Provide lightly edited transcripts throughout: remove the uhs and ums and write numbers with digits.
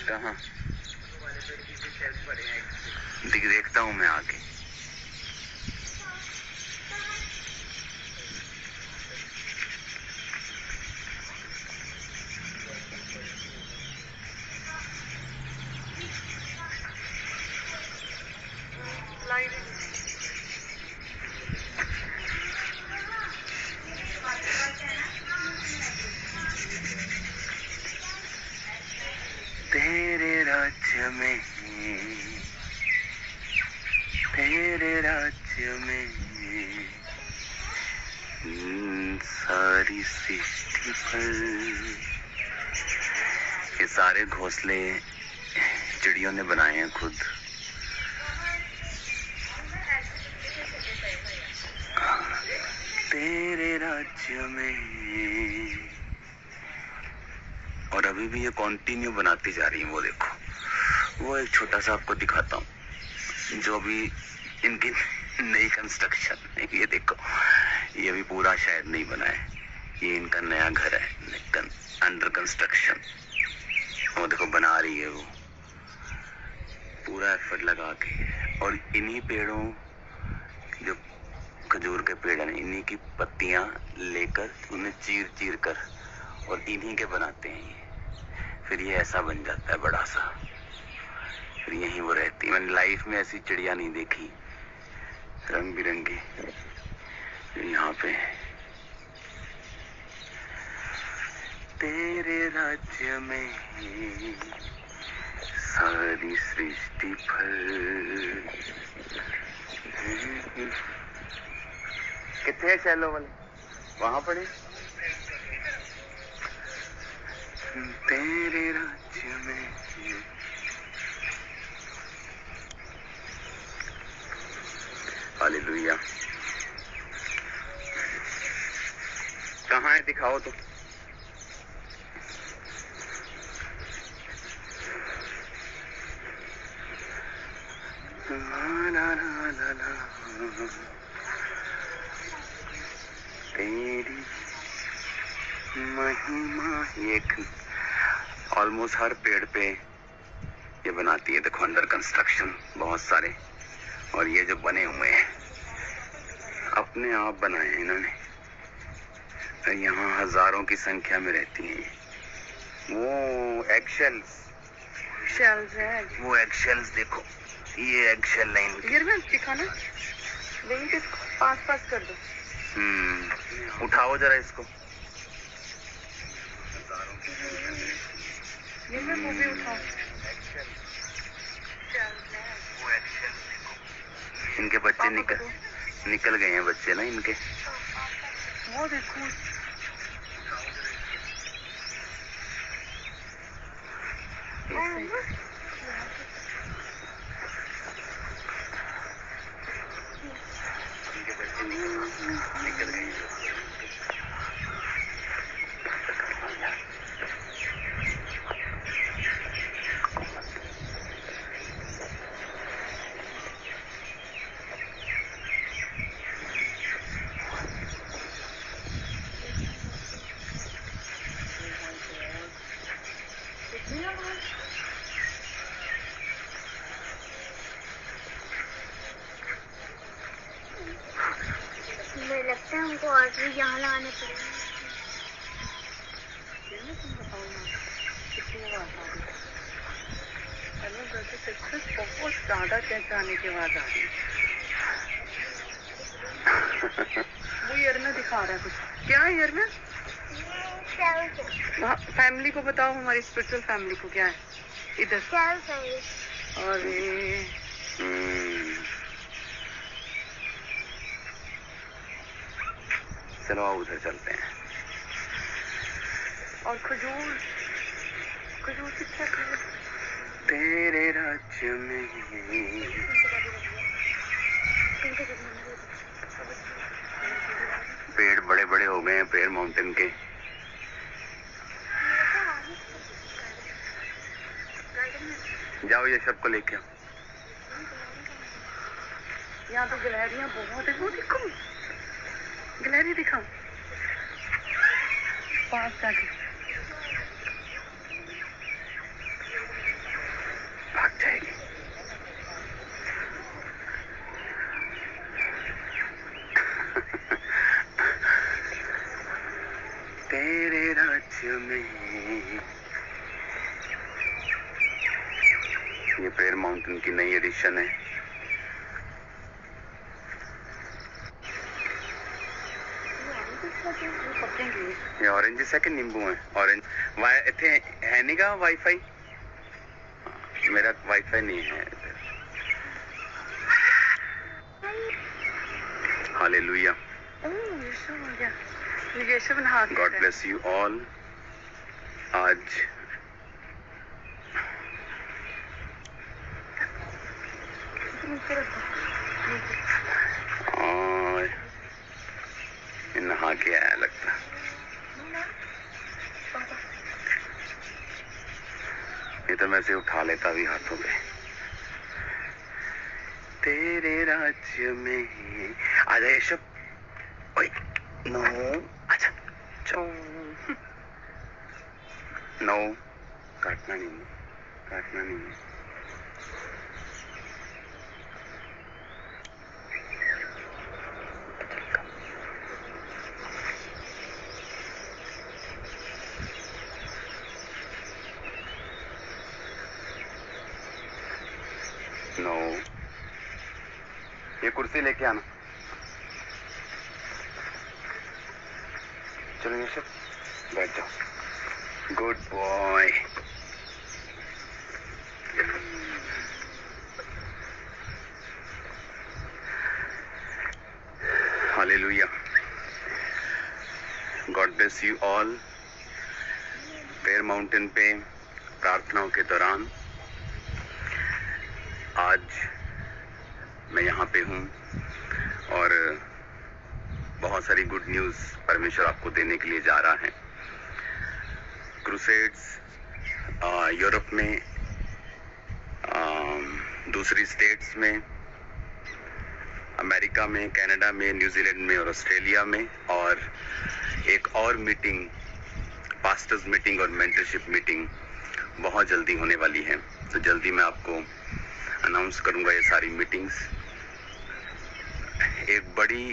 कहाँ देखता हूँ मैं आके। तेरे राज्य में, तेरे राज्य में सारी सृष्टि पर। ये सारे घोंसले चिड़ियों ने बनाए हैं खुद। तेरे राज्य में। और अभी भी ये कंटिन्यू बनाती जा रही है। वो देखो, वो एक छोटा सा आपको दिखाता हूँ जो भी इनकी नई कंस्ट्रक्शन है। ये देखो, ये अभी पूरा शायद नहीं बना है। ये इनका नया घर है, अंडर कंस्ट्रक्शन। वो देखो बना रही है वो, पूरा एफर्ट लगा के। और इन्हीं पेड़ों, जो खजूर के पेड़ हैं, इन्हीं की पत्तियां लेकर उन्हें चीर चीर कर और इन्हीं के बनाते हैं ये। फिर ये ऐसा बन जाता है बड़ा सा। फिर यहीं वो रहती है। मैंने लाइफ में ऐसी चिड़िया नहीं देखी, रंग बिरंगी, यहाँ पे। तेरे राज्य में सारी सृष्टि पर। कितने हैं शैलो वाले? वहां पड़े। तेरे राज्य में। हालेलुया। कहाँ है, दिखाओ तो। ला ला ला ला ला। तेरी महिमा। एक ऑलमोस्ट हर पेड़ पे ये बनाती है। देखो अंडर कंस्ट्रक्शन बहुत सारे। और ये जो बने हुए हैं अपने आप बनाए हैं इन्होंने। यहाँ हजारों की संख्या में रहती हैं। वो एगशेल्स है। वो एगशेल्स देखो, ये एगशेल लाइन दिखाना। लेकिन इसको पास कर दो। उठाओ जरा इसको। ये वो भी उठाओ। वो एगशेल्स देखो, इनके बच्चे निकल गए हैं बच्चे ना इनके। वो देखो, निकल गए। मुझे लगता है हमको आज भी यहाँ लाने पड़ेगा। बहुत ज्यादा चहचहाने की आवाज आ रही है। वो ईयर में दिखा रहा है कुछ। क्या है ईयर में? फैमिली को बताओ, हमारी स्पिरिचुअल फैमिली को क्या है इधर। अरे चलो उधर चलते हैं। और खजूर कितना तेरे राज्य में। पेड़ बड़े बड़े हो गए हैं, पेड़ माउंटेन के। जाओ ये सबको लेके। यहाँ तो गिलहरियाँ बहुत है। वो देखो, गिलहरी दिखाओ पास जाके। प्रेयर माउंटेन की नई एडिशन है। ये ऑरेंज है कि नींबू है? ऑरेंज इतने है नहीं का वाईफाई? मेरा वाईफाई नहीं है। Hallelujah. God bless you all. आज नहा के आया लगता। ये तो मैं से उठा लेता भी हाथों पे। तेरे राज्य में आजा यशु। ओए नो आजा नो काटना नहीं, काटना नहीं। नो ये कुर्सी लेके आना। चलो यशु बैठ जाओ। Good boy. Hallelujah. God bless you all. Prayer mountain पे प्रार्थनाओं के दौरान आज मैं यहाँ पे हूँ और बहुत सारी गुड न्यूज़ परमेश्वर आपको देने के लिए जा रहा है। क्रूसेड्स यूरोप में, दूसरी स्टेट्स में, अमेरिका में, कनाडा में, न्यूजीलैंड में और ऑस्ट्रेलिया में, और एक और मीटिंग, पास्टर्स मीटिंग और मेंटरशिप मीटिंग बहुत जल्दी होने वाली है। तो जल्दी मैं आपको अनाउंस करूंगा ये सारी मीटिंग्स। एक बड़ी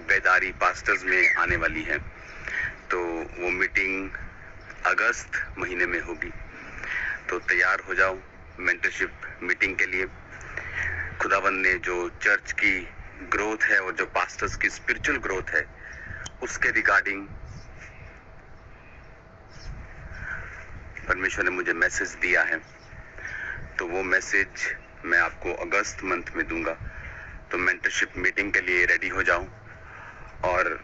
बेदारी पास्टर्स में आने वाली है, तो वो मीटिंग अगस्त महीने में होगी। तो तैयार हो जाओ मेंटरशिप मीटिंग के लिए। खुदावंद ने जो चर्च की ग्रोथ है और जो पास्टर्स की स्पिरिचुअल ग्रोथ है उसके रिगार्डिंग परमेश्वर ने मुझे मैसेज दिया है। तो वो मैसेज मैं आपको अगस्त मंथ में दूंगा। तो मेंटरशिप मीटिंग के लिए रेडी हो जाओ। और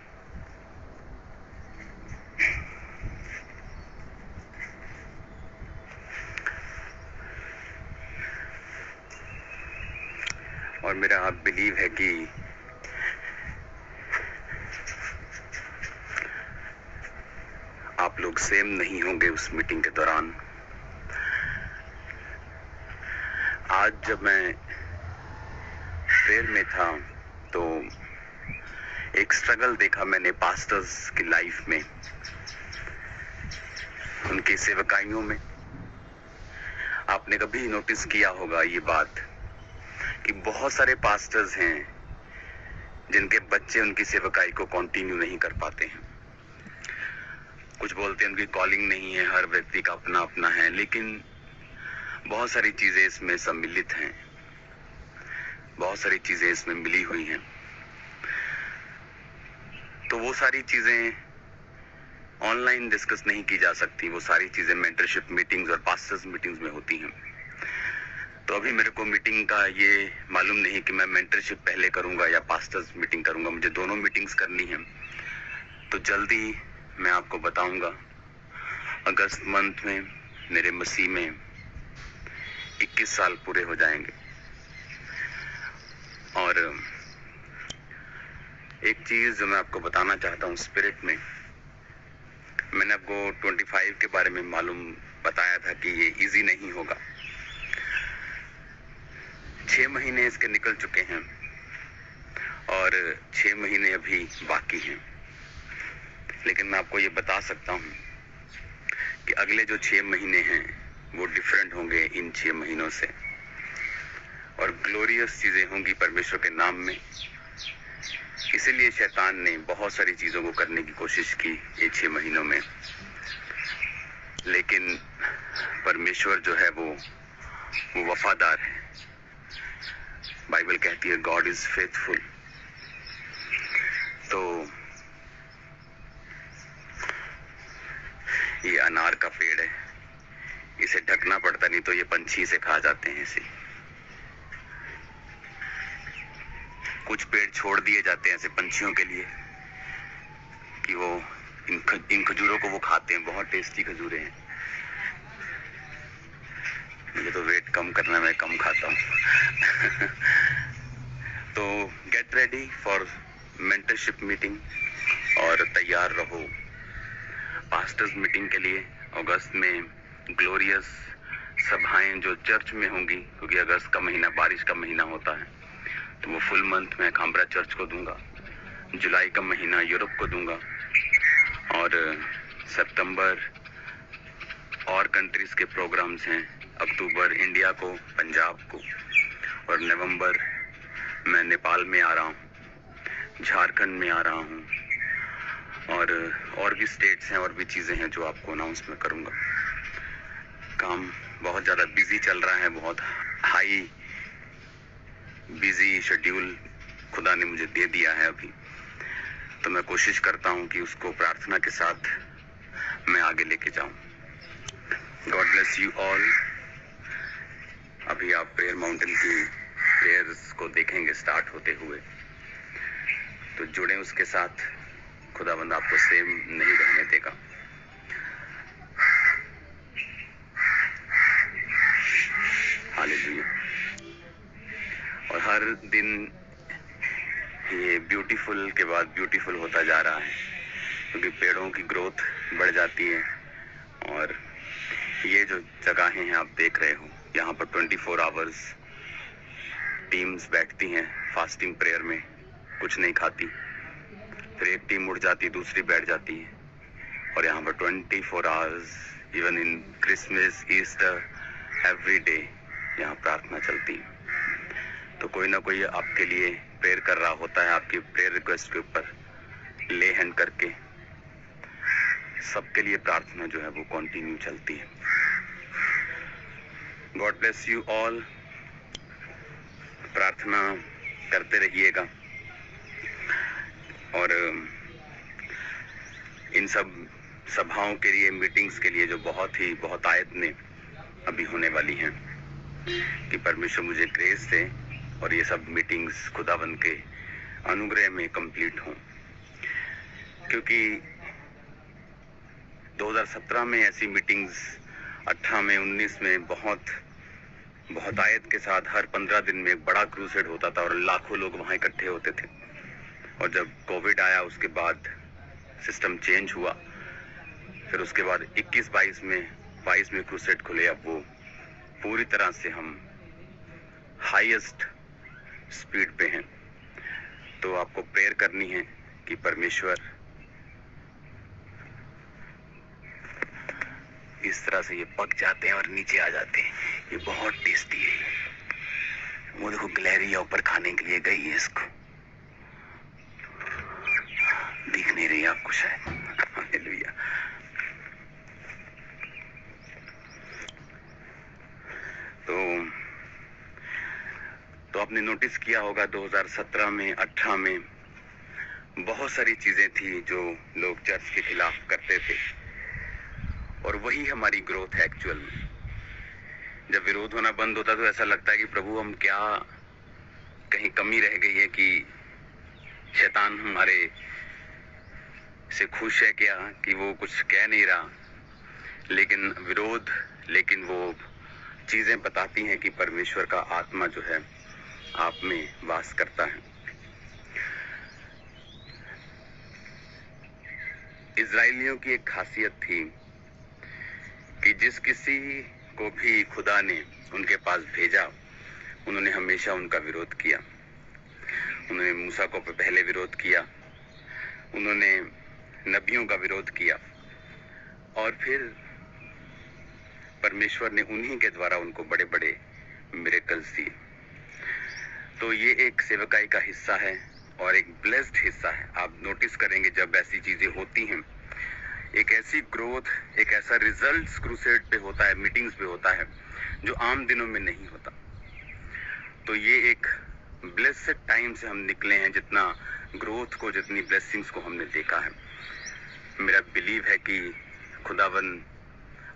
मेरा बिलीव है कि आप लोग सेम नहीं होंगे उस मीटिंग के दौरान। आज जब मैं प्रेयर में था तो एक स्ट्रगल देखा मैंने पास्टर्स की लाइफ में, उनकी सेवकाइयों में। आपने कभी नोटिस किया होगा ये बात कि बहुत सारे पास्टर्स हैं जिनके बच्चे उनकी सेवकाई को कंटिन्यू नहीं कर पाते हैं। कुछ बोलते हैं उनकी कॉलिंग नहीं है, हर व्यक्ति का अपना अपना है, लेकिन बहुत सारी चीजें इसमें सम्मिलित हैं, बहुत सारी चीजें इसमें मिली हुई हैं। तो वो सारी चीजें ऑनलाइन डिस्कस नहीं की जा सकती, वो सारी चीजें मेंटरशिप मीटिंग्स और पास्टर्स मीटिंग्स में होती हैं। तो अभी मेरे को मीटिंग का ये मालूम नहीं कि मैं मेंटरशिप पहले करूंगा या पास्टर्स मीटिंग करूंगा। मुझे दोनों मीटिंग्स करनी है, तो जल्दी मैं आपको बताऊंगा। अगस्त मंथ में मेरे मसीह में 21 साल पूरे हो जाएंगे। और एक चीज जो मैं आपको बताना चाहता हूँ स्पिरिट में, मैंने आपको 25 के बारे में मालूम बताया था कि ये इजी नहीं होगा। 6 महीने इसके निकल चुके हैं और 6 महीने अभी बाकी हैं। लेकिन मैं आपको ये बता सकता हूँ कि अगले जो 6 महीने हैं वो डिफरेंट होंगे इन 6 महीनों से, और ग्लोरियस चीजें होंगी परमेश्वर के नाम में। इसीलिए शैतान ने बहुत सारी चीजों को करने की कोशिश की ये 6 महीनों में, लेकिन परमेश्वर जो है वो वो वफादार है। बाइबल कहती है गॉड इज फेथफुल। तो ये अनार का पेड़ है, इसे ढकना पड़ता, नहीं तो ये पंछी से खा जाते हैं इसे। कुछ पेड़ छोड़ दिए जाते हैं ऐसे पंछियों के लिए कि वो इन खजूरों को वो खाते हैं। बहुत टेस्टी खजूरें हैं। मुझे तो वेट कम करना, मैं कम खाता हूँ। तो get ready for mentorship meeting और तैयार रहो पास्टर्स मीटिंग के लिए। अगस्त में ग्लोरियस सभाएं जो चर्च में होंगी, क्योंकि अगस्त का महीना बारिश का महीना होता है, तो वो फुल मंथ मैं खामरा चर्च को दूंगा। जुलाई का महीना यूरोप को दूंगा और सितंबर और कंट्रीज के प्रोग्राम्स हैं। अक्टूबर इंडिया को, पंजाब को, और नवंबर मैं नेपाल में आ रहा हूँ, झारखंड में आ रहा हूँ, और भी स्टेट्स हैं और भी चीज़ें हैं जो आपको अनाउंस मैं करूँगा। काम बहुत ज़्यादा बिजी चल रहा है, बहुत हाई बिजी शेड्यूल खुदा ने मुझे दे दिया है अभी। तो मैं कोशिश करता हूँ कि उसको प्रार्थना के साथ मैं आगे लेके जाऊँ। God bless you all. अभी आप प्रेयर माउंटेन की प्रेयर्स को देखेंगे स्टार्ट होते हुए, तो जुड़े उसके साथ। खुदाबंद आपको सेम नहीं रहने देगा। हालेलुया। और हर दिन ये ब्यूटीफुल के बाद ब्यूटीफुल होता जा रहा है, क्योंकि पेड़ों की ग्रोथ बढ़ जाती है। और ये जो जगहें हैं आप देख रहे हो, यहाँ पर 24 आवर्स टीम्स बैठती हैं फास्टिंग प्रेयर में, कुछ नहीं खाती। फिर एक टीम उठ जाती, दूसरी बैठ जाती है, और यहाँ पर 24 hours, even in Christmas, Easter, every day यहाँ प्रार्थना चलती है। तो कोई ना कोई आपके लिए प्रेयर कर रहा होता है, आपकी प्रेयर रिक्वेस्ट के ऊपर ले हैंड करके। सबके लिए प्रार्थना जो है वो कंटिन्यू चलती है। God bless you all. प्रार्थना करते रहिएगा। और इन सब सभाओं के लिए, मीटिंग्स के लिए जो बहुत आयत में अभी होने वाली हैं, कि परमेश्वर मुझे ग्रेस दे और ये सब मीटिंग्स खुदावंद के अनुग्रह में कंप्लीट हों। क्योंकि 2017 में ऐसी मीटिंग्स, 18 में, 19 में बहुत आयत के साथ हर 15 दिन में एक बड़ा क्रूसेड होता था और लाखों लोग वहाँ इकट्ठे होते थे। और जब कोविड आया उसके बाद सिस्टम चेंज हुआ। फिर उसके बाद 22 में क्रूसेड खुले। अब वो पूरी तरह से हम हाईएस्ट स्पीड पे हैं। तो आपको प्रेयर करनी है कि परमेश्वर इस तरह से ये पक जाते हैं और नीचे आ जाते हैं। ये बहुत टेस्टी है। वो देखो गिलहरियां ऊपर खाने के लिए गई है, इसको दिख नहीं रही आपको शायद। हालेलुया। तो आपने नोटिस किया होगा 2017 में, 18 में बहुत सारी चीजें थी जो लोग चर्च के खिलाफ करते थे, और वही हमारी ग्रोथ है एक्चुअल में। जब विरोध होना बंद होता तो ऐसा लगता है कि प्रभु हम क्या, कहीं कमी रह गई है कि शैतान हमारे से खुश है क्या, कि वो कुछ कह नहीं रहा। लेकिन वो चीजें बताती हैं कि परमेश्वर का आत्मा जो है आप में वास करता है। इजराइलियों की एक खासियत थी कि जिस किसी को भी खुदा ने उनके पास भेजा, उन्होंने हमेशा उनका विरोध किया। उन्होंने मूसा को पहले विरोध किया, उन्होंने नबियों का विरोध किया, और फिर परमेश्वर ने उन्हीं के द्वारा उनको बड़े बड़े मिरेकल्स दिए। तो ये एक सेवकाई का हिस्सा है और एक ब्लेस्ड हिस्सा है। आप नोटिस करेंगे जब ऐसी चीजें होती हैं एक ऐसी ग्रोथ, एक ऐसा रिजल्ट्स क्रूसेड पे होता है, मीटिंग्स पे होता है, जो आम दिनों में नहीं होता। तो ये एक ब्लेस्ड टाइम से हम निकले हैं, जितना ग्रोथ को, जितनी ब्लेसिंग्स को हमने देखा है। मेरा बिलीव है कि खुदावन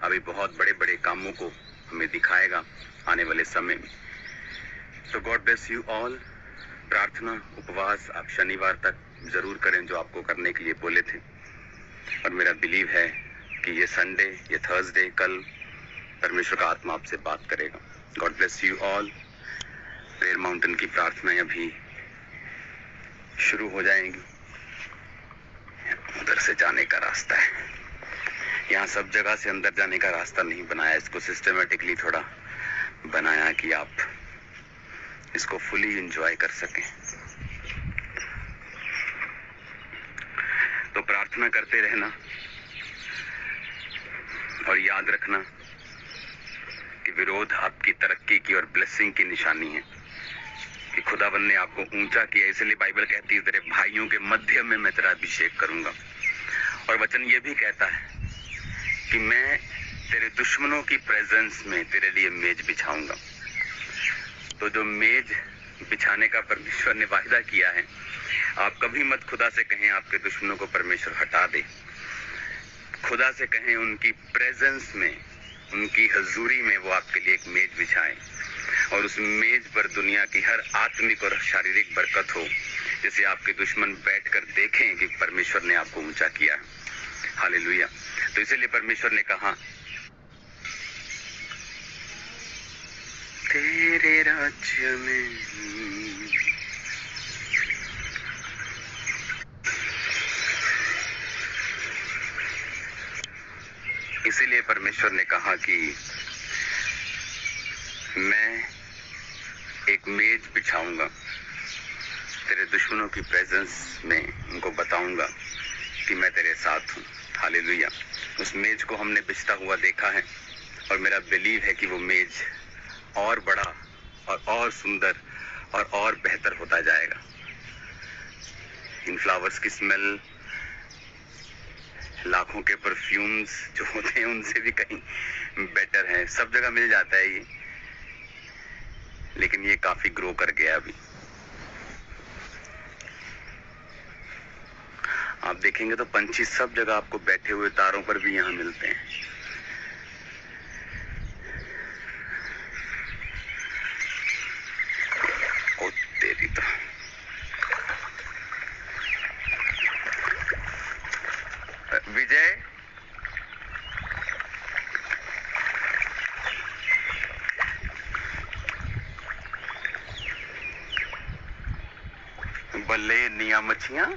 अभी बहुत बड़े बड़े कामों को हमें दिखाएगा आने वाले समय में। तो गॉड ब्लेस यू ऑल। प्रार्थना, उपवास आप शनिवार तक जरूर करें जो आपको करने के लिए बोले थे। और मेरा बिलीव है कि ये संडे, ये थर्सडे, कल परमेश्वर का आत्मा आपसे बात करेगा। God bless you all. Prayer mountain की प्रार्थनाएं अभी शुरू हो जाएंगी। उधर से जाने का रास्ता है, यहाँ सब जगह से अंदर जाने का रास्ता नहीं बनाया, इसको सिस्टमेटिकली थोड़ा बनाया कि आप इसको फुली एंजॉय कर सकें। तो प्रार्थना करते रहना और याद रखना कि विरोध आपकी तरक्की की और ब्लेसिंग की निशानी है, कि खुदावन ने आपको ऊंचा किया। इसलिए बाइबल कहती है तेरे भाइयों के मध्य में मैं तेरा अभिषेक करूंगा। और वचन ये भी कहता है कि मैं तेरे दुश्मनों की प्रेजेंस में तेरे लिए मेज बिछाऊंगा। तो जो मेज बिछाने का परमेश्वर ने वायदा किया है, आप कभी मत खुदा से कहें आपके दुश्मनों को परमेश्वर हटा दे। खुदा से कहें उनकी प्रेजेंस में, उनकी हजूरी में वो आपके लिए एक मेज बिछाएं, और उस मेज पर दुनिया की हर आत्मिक और शारीरिक बरकत हो, जैसे आपके दुश्मन बैठकर देखें कि परमेश्वर ने आपको ऊंचा किया है। हालेलुया। तो इसीलिए परमेश्वर ने कहा तेरे राज्य में, इसीलिए परमेश्वर ने कहा कि मैं एक मेज बिछाऊंगा तेरे दुश्मनों की प्रेजेंस में, उनको बताऊंगा कि मैं तेरे साथ हूँ। हालेलुया। उस मेज को हमने बिछता हुआ देखा है, और मेरा बिलीव है कि वो मेज और बड़ा और सुंदर और बेहतर होता जाएगा। इन फ्लावर्स की स्मेल लाखों के परफ्यूम्स जो होते हैं उनसे भी कहीं बेटर है। सब जगह मिल जाता है ये, लेकिन ये काफी ग्रो कर गया अभी। आप देखेंगे तो पंछी सब जगह आपको बैठे हुए तारों पर भी यहाँ मिलते हैं। ओ तेरी तो विजय, बल्ले निया मच्छियां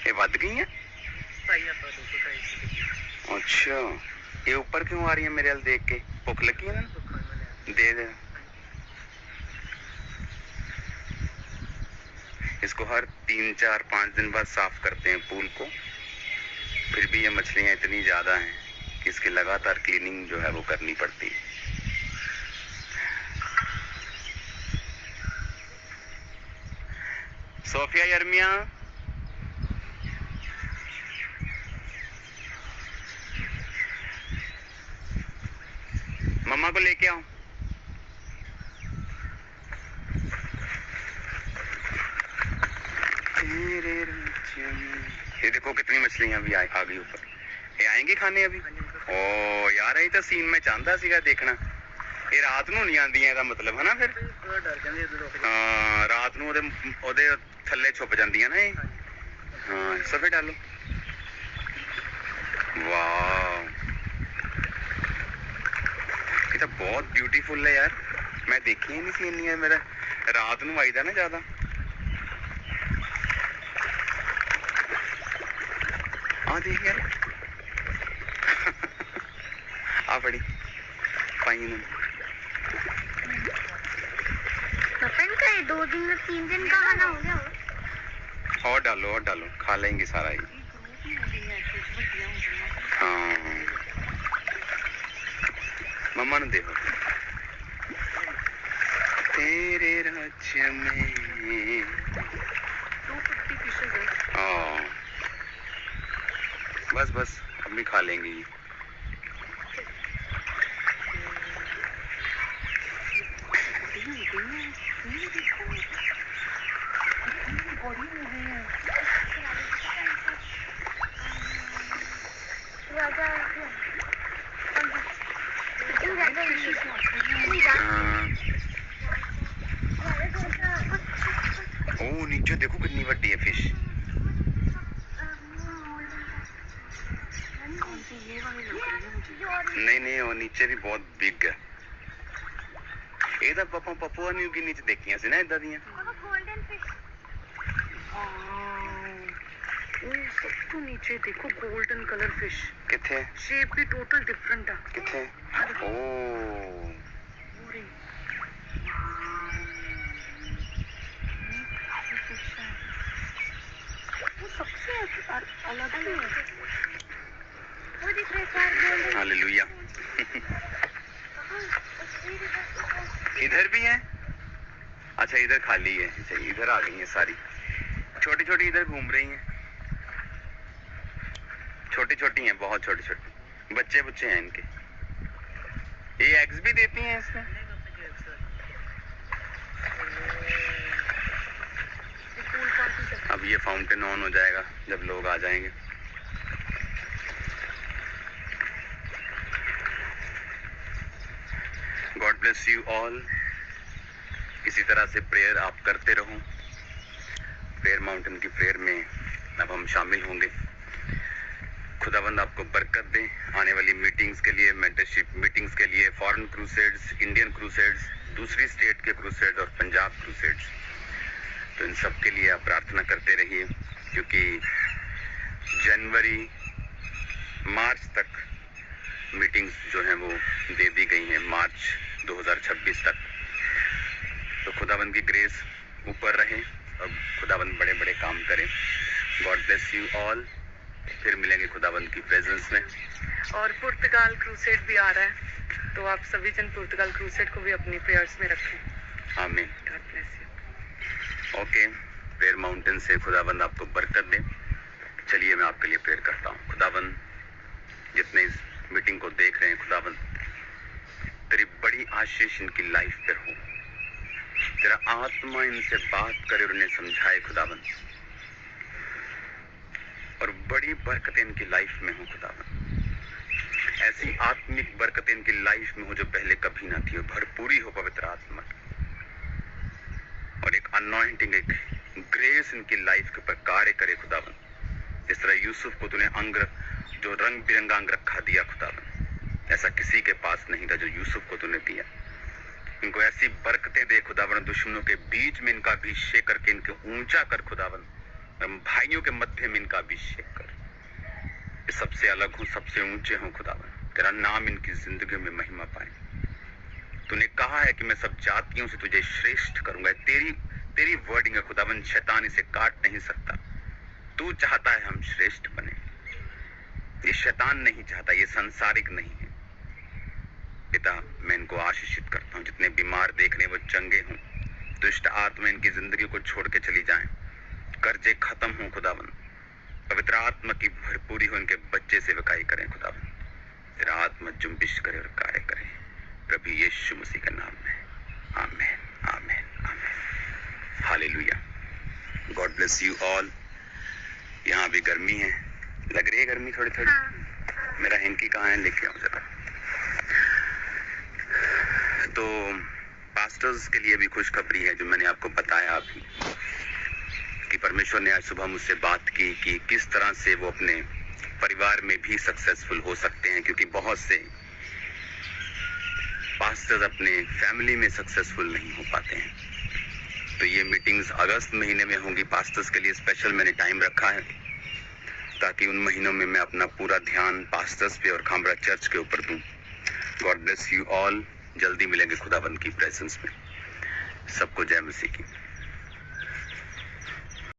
ये ਵੱਧ गई अच्छा, ये ऊपर क्यों आ रही है मेरे हल देख के? भुख लगी है ना? दे दे इसको। हर 3, 4, 5 दिन बाद साफ करते हैं पूल को। फिर भी ये मछलियां इतनी ज्यादा हैं कि इसकी लगातार क्लीनिंग जो है वो करनी पड़ती है। सोफिया, यर्मिया, मम्मा को लेके आओ। ये देखो कितनी मछलियां भी आ गई ऊपर। ये आएंगी खाने अभी। ओ यार, ये तो सीन में चाहता सीगा देखना। ये रात ਨੂੰ नहीं आंदियां, ਇਹਦਾ मतलब है ना? फिर हाँ, रात ਨੂੰ ਉਹਦੇ थल्ले छुप ਜਾਂਦੀਆਂ ना ये। हाँ, सफे डालो। वाह, ये तो बहुत ब्यूटीफुल है यार। मैं देखी ही नहीं सी इन्नी। मेरा रात ਨੂੰ आईदा ना ज्यादा। आ देख यार आ बड़ी पाई ने अपन का 2 दिन में 3 दिन का खाना हो गया। और डालो खा लेंगे सारा ही। हाँ, मम्मा ने देखो तेरे राज्य में। बस अभी खा लेंगी। ओ नीचे देखो कितनी बड़ी है फिश। नहीं वो नीचे भी बहुत बिग है। इधर पपुआ न्यू गिनी च देखियां सी ना इदां दियां। Golden fish. सब तो नीचे देखो गोल्डन कलर फिश। किथे? शेप भी टोटल डिफरेंट है। किथे? ओ वो सबसे अलग है। वो दिख रहा है हालेलुया। इधर भी है? अच्छा इधर खाली है। अच्छा इधर आ गई है सारी। छोटी छोटी इधर घूम रही हैं। छोटी छोटी हैं, बहुत छोटी छोटी। बच्चे बच्चे हैं इनके। ये एग्स भी देती हैं इसमें। अब ये फाउंटेन ऑन हो जाएगा जब लोग आ जाएंगे। God bless you all. इसी तरह से प्रेयर आप करते रहो। प्रेयर माउंटेन की प्रेयर में अब हम शामिल होंगे। खुदावंद आपको बरकत दे आने वाली मीटिंग्स के लिए, मेंटरशिप मीटिंग्स के लिए, फॉरेन क्रूसेड्स, इंडियन क्रूसेड्स, दूसरी स्टेट के क्रूसेड्स और पंजाब क्रूसेड्स। तो इन सब के लिए आप प्रार्थना करते रहिए, क्योंकि जनवरी मार्च तक मीटिंग्स जो हैं वो दे दी गई हैं, मार्च 2026 तक। तो खुदावंद की ग्रेस ऊपर रहे और खुदावंद बड़े बड़े काम करें। God bless you all. फिर मिलेंगे खुदावंद की प्रेजेंस में। और पुर्तगाल क्रूसेड भी आ रहा है, तो आप सभी जन पुर्तगाल क्रूसेड को भी अपनी प्रेयर्स में रखें। आमीन। God bless you. Okay, prayer mountain से खुदावंद आपको बरकत दे। चलिए मैं आपके लिए प्रेयर करता हूँ। खुदावंद, जितने इस मीटिंग को देख रहे हैं खुदावंद, तेरी बड़ी आशीष इनकी लाइफ पर हो। तेरा आत्मा इनसे बात करे और उन्हें समझाए खुदावंद, और बड़ी बरकत इनकी लाइफ में हो खुदावंद। ऐसी आत्मिक बरकत इनकी लाइफ में हो जो पहले कभी ना थी, और भरपूरी हो पवित्र आत्मा की, और एक अनॉइंटिंग, एक ग्रेस इनकी लाइफ के ऊपर कार्य करे खुदावंद। जिस तरह यूसुफ को तूने अंग, जो रंग बिरंगा अंग रखा दिया खुदावंद, ऐसा किसी के पास नहीं था जो यूसुफ को तूने दिया। इनको ऐसी बरकतें दे खुदावंद, दुश्मनों के बीच में इनका अभिषेक करके इनके ऊंचा कर खुदावंद, भाइयों के मध्य में इनका अभिषेक कर। ये सबसे अलग हो, सबसे ऊंचे हो खुदावंद। तेरा नाम इनकी जिंदगी में महिमा पाए। तूने कहा है कि मैं सब जातियों से तुझे श्रेष्ठ करूंगा। तेरी वर्डिंग है खुदावंद, शैतान इसे काट नहीं सकता। तू चाहता है हम श्रेष्ठ बने। ये शैतान नहीं चाहता, ये संसारिक नहीं है। पिता, मैं इनको आशीषित करता हूँ। जितने बीमार देख रहे हैं वो चंगे हों, दुष्ट आत्मा इनकी जिंदगी को छोड़ के चली जाएं, कर्जे खत्म हो खुदावंद, पवित्र आत्मा की भरपूरी हो, इनके बच्चे सेवकाई करें खुदावंद। तेरा आत्मा जुम्बिश करे और कार्य करे, प्रभु यीशु मसीह के नाम में। आमीन, आमीन, आमीन। Hallelujah. God bless you all. यहाँ भी गर्मी है, लग रही है गर्मी थोड़ी थोड़ी। मेरा हैंकी कहाँ है, लेके आओ जरा। तो पास्टर्स के लिए भी खुशखबरी है, जो मैंने आपको बताया अभी, कि परमेश्वर ने आज सुबह मुझसे बात की कि किस तरह से वो अपने परिवार में भी सक्सेसफुल हो सकते हैं, क्योंकि बहुत से पास्टर्स अपने फैमिली में सक्सेसफुल नहीं हो पाते हैं। तो ये मीटिंग्स अगस्त महीने में होंगी। पास्टर्स के लिए स्पेशल मैंने टाइम रखा है, ताकि उन महीनों में मैं अपना पूरा ध्यान पास्टर्स पे और खामरा चर्च के ऊपर दूं। God bless you all. जल्दी मिलेंगे खुदाबंद की प्रेजेंस में। सबको जय मसीह की।